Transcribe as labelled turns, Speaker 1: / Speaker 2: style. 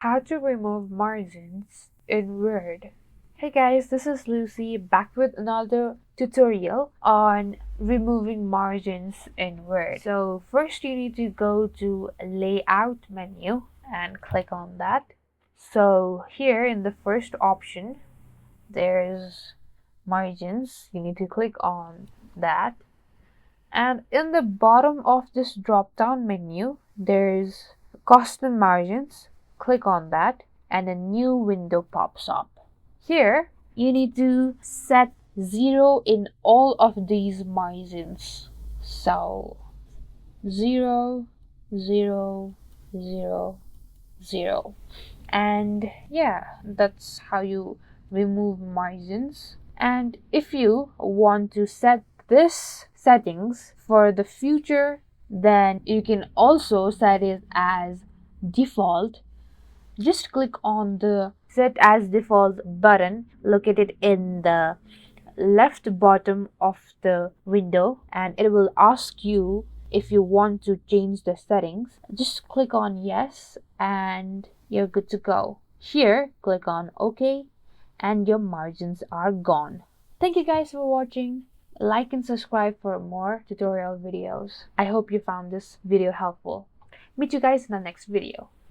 Speaker 1: How to remove margins in Word. Hey guys, this is Lucy back with another tutorial on removing margins in Word. So first you need to go to Layout menu and click on that. So here in the first option, there's margins. You need to click on that. And in the bottom of this drop down menu, there's custom margins. Click on that and a new window pops up. Here, you need to set 0 in all of these margins. So 0, 0, 0, 0. And yeah, that's how you remove margins. And if you want to set this settings for the future, then you can also set it as default. Just click on the set as default button located in the left bottom of the window, and it will ask you if you want to change the settings. Just click on yes and you're good to go. Here, click on OK and your margins are gone. Thank you guys for watching. Like and subscribe for more tutorial videos. I hope you found this video helpful. Meet you guys in the next video.